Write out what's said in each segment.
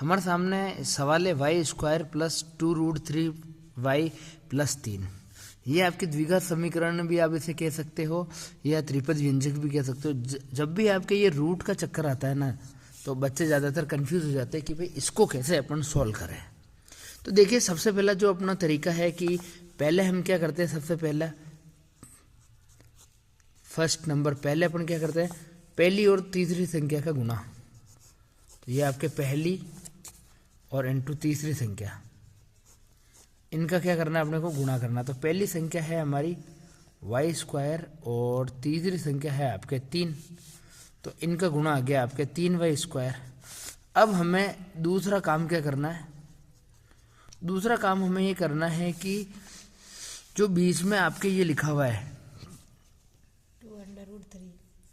हमारे सामने सवाल है Y square plus 2√3y plus 3। ये आपके द्विघात समीकरण भी आप इसे कह सकते हो या त्रिपद व्यंजक भी कह सकते हो। जब भी आपके ये रूट का चक्कर आता है ना, तो बच्चे ज़्यादातर कंफ्यूज हो जाते हैं कि भाई इसको कैसे अपन सॉल्व करें। तो देखिए, सबसे पहला जो अपना तरीका है कि पहले हम क्या करते हैं, सबसे पहला फर्स्ट नंबर पहले अपन क्या करते हैं, पहली और तीसरी संख्या का गुणा। तो ये आपके पहली और इनटू तीसरी संख्या, इनका क्या करना है, अपने को गुणा करना। तो पहली संख्या है हमारी वाई स्क्वायर और तीसरी संख्या है आपके 3, तो इनका गुणा आ गया आपके 3y स्क्वायर। अब हमें दूसरा काम क्या करना है, दूसरा काम हमें ये करना है कि जो बीच में आपके ये लिखा हुआ है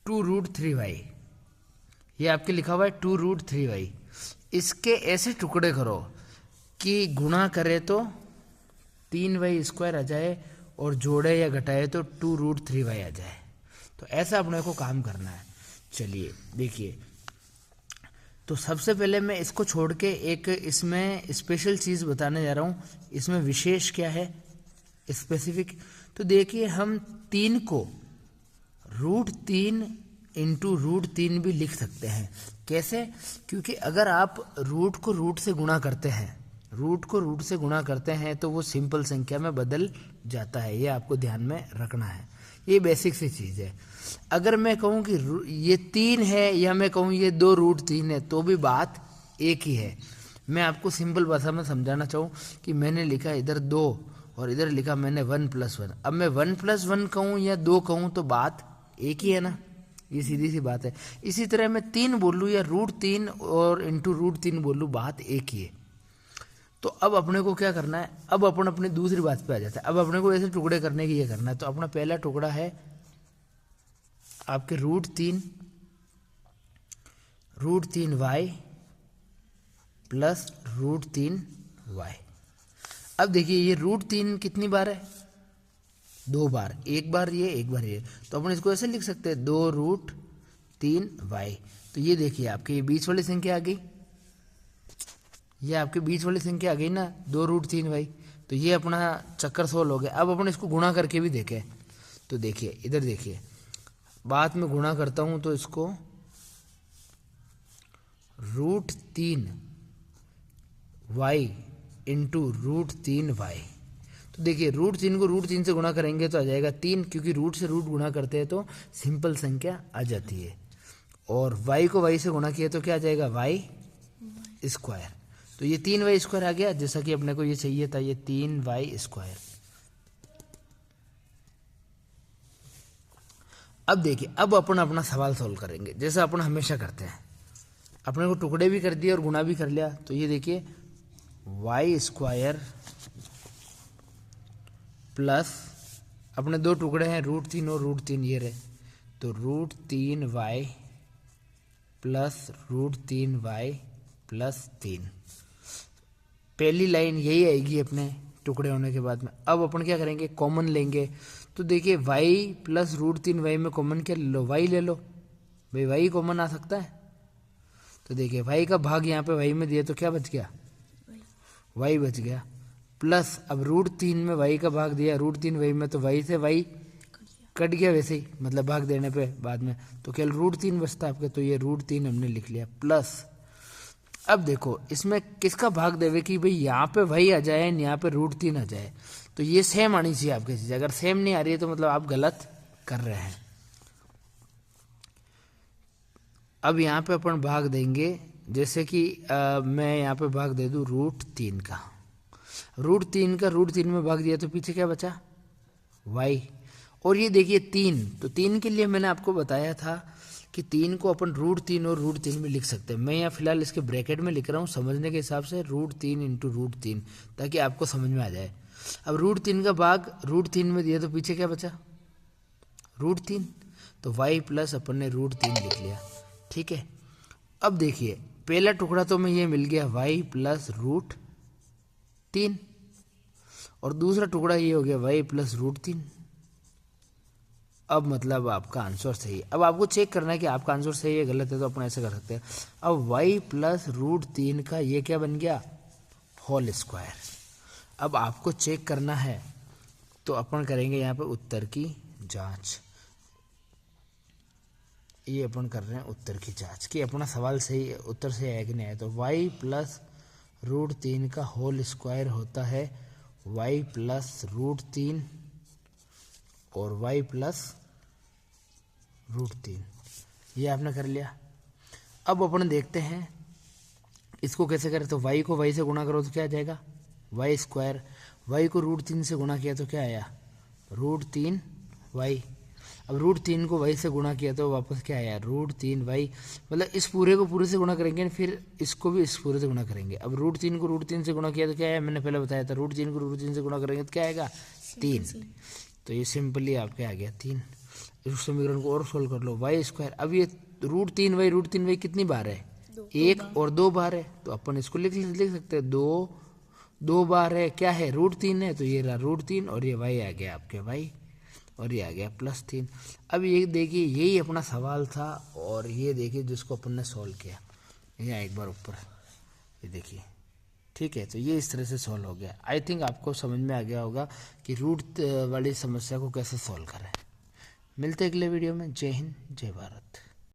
2√3y, ये आपके लिखा हुआ है 2√3y, इसके ऐसे टुकड़े करो कि गुणा करे तो 3y स्क्वायर आ जाए और जोड़े या घटाए तो 2√3y आ जाए। तो ऐसा अपने को काम करना है। चलिए देखिए, तो सबसे पहले मैं इसको छोड़ के एक इसमें स्पेशल चीज़ बताने जा रहा हूँ। इसमें विशेष क्या है, स्पेसिफिक। तो देखिए, हम 3 को √3 इंटू √3 भी लिख सकते हैं। कैसे? क्योंकि अगर आप रूट को रूट से गुणा करते हैं, रूट को रूट से गुणा करते हैं तो वो सिंपल संख्या में बदल जाता है। ये आपको ध्यान में रखना है, ये बेसिक सी चीज़ है। अगर मैं कहूँ कि ये 3 है या मैं कहूँ ये 2√3 है, तो भी बात एक ही है। मैं आपको सिंपल भाषा में समझाना चाहूँ कि मैंने लिखा इधर 2 और इधर लिखा मैंने 1+1। अब मैं 1+1 कहूँ या 2 कहूँ तो बात एक ही है ना, ये सीधी सी बात है। इसी तरह मैं 3 बोलूँ या √3 और इंटू √3 बोलूँ, बात एक ही है। तो अब अपने को क्या करना है, अब अपन अपनी दूसरी बात पे आ जाता है। अब अपने को ऐसे टुकड़े करने की ये करना है। तो अपना पहला टुकड़ा है आपके √3y प्लस √3y। अब देखिए, ये √3 कितनी बार है, 2 बार, एक बार ये एक बार ये। तो अपन इसको ऐसे लिख सकते हैं 2√3y। तो ये देखिए आपके ये बीच वाली संख्या आ गई, ये आपके बीच वाली संख्या आ गई ना 2√3y। तो ये अपना चक्कर सोल्व हो गया। अब अपन इसको गुणा करके भी देखें। तो देखिए इधर देखिए, बाद में गुणा करता हूँ तो इसको √3y इंटू √3y। तो देखिए, √3 को √3 से गुणा करेंगे तो आ जाएगा 3, क्योंकि रूट से रूट गुणा करते हैं तो सिंपल संख्या आ जाती है। और y को y से गुणा किया तो क्या आ जाएगा, y स्क्वायर। तो ये 3y स्क्वायर आ गया, जैसा कि अपने को ये चाहिए था, ये 3y स्क्वायर। अब देखिए, अब अपन अपना सवाल सॉल्व करेंगे जैसा अपन हमेशा करते हैं। अपने को टुकड़े भी कर दिए और गुणा भी कर लिया। तो ये देखिए, y स्क्वायर प्लस अपने 2 टुकड़े हैं √3 और √3 ये रहे, तो √3y प्लस √3y प्लस 3। पहली लाइन यही आएगी अपने टुकड़े होने के बाद में। अब अपन क्या करेंगे, कॉमन लेंगे। तो देखिए, y प्लस √3y में कॉमन क्या ले लो, y ले लो भाई, y कॉमन आ सकता है। तो देखिए, y का भाग यहाँ पे y में दिया तो क्या बच गया, y बच गया। प्लस अब √3 में y का भाग दिया √3y में, तो y से y कट गया वैसे ही, मतलब भाग देने पे बाद में, तो केवल √3 बचता आपके। तो ये √3 हमने लिख लिया प्लस। अब देखो, इसमें किसका भाग देवे कि भाई यहाँ पे y आ जाए यहाँ पे √3 आ जाए। तो ये सेम आनी चाहिए आपकी चीज़। अगर सेम नहीं आ रही है तो मतलब आप गलत कर रहे हैं। अब यहाँ पे अपन भाग देंगे, जैसे कि मैं यहाँ पे भाग दे दूँ √3 का। √3 का √3 में भाग दिया तो पीछे क्या बचा, y। और ये देखिए 3, तो 3 के लिए मैंने आपको बताया था कि 3 को अपन √3 और √3 में लिख सकते हैं। मैं यहाँ फिलहाल इसके ब्रैकेट में लिख रहा हूँ समझने के हिसाब से, √3 इंटू √3, ताकि आपको समझ में आ जाए। अब √3 का भाग √3 में दिया तो पीछे क्या बचा, √3। तो y प्लस अपन ने √3 लिख लिया, ठीक है। अब देखिए, पहला टुकड़ा तो मैं ये मिल गया y प्लस √3, और दूसरा टुकड़ा ये हो गया y प्लस √3। अब मतलब आपका आंसर सही है। अब आपको चेक करना है कि आपका आंसर सही है गलत है, तो अपन ऐसे कर सकते हैं। अब y प्लस रूट 3 का ये क्या बन गया, होल स्क्वायर। अब आपको चेक करना है तो अपन करेंगे यहाँ पे उत्तर की जांच। ये अपन कर रहे हैं उत्तर की जांच कि अपना सवाल सही, उत्तर सही है कि नहीं है। तो y प्लस रूट 3 का होल स्क्वायर होता है y प्लस रूट 3 और y प्लस रूट 3, ये आपने कर लिया। अब अपन देखते हैं इसको कैसे करें। तो y को y से गुणा करो तो क्या आ जाएगा, वाई स्क्वायर। y को रूट 3 से गुणा किया तो क्या आया, रूट 3y। अब रूट 3 को y से गुणा किया तो वापस क्या आया, रूट 3y। मतलब इस पूरे को पूरे से गुणा करेंगे, फिर इसको भी इस पूरे से गुणा करेंगे। अब रूट 3 को रूट 3 से गुणा किया तो क्या आया, मैंने पहले बताया था, रूट 3 को रूट 3 से गुणा करेंगे तो क्या आएगा, 3। तो ये सिंपली आपके आ गया 3। इस समीकरण को और सोल्व कर लो, वाई स्क्वायर। अब ये रूट 3y कितनी बार है, 1 और 2 बार है, तो अपन इसको लिख सकते हैं, 2 बार है, क्या है, रूट 3 है, तो ये रहा रूट 3 और ये y आ गया आपके y, और ये आ गया प्लस 3। अब ये देखिए यही अपना सवाल था, और ये देखिए जिसको अपन ने सॉल्व किया, यहाँ एक बार ऊपर ये देखिए, ठीक है। तो ये इस तरह से सॉल्व हो गया। आई थिंक आपको समझ में आ गया होगा कि रूट वाली समस्या को कैसे सॉल्व करें। मिलते हैं अगले वीडियो में। जय हिंद, जय भारत।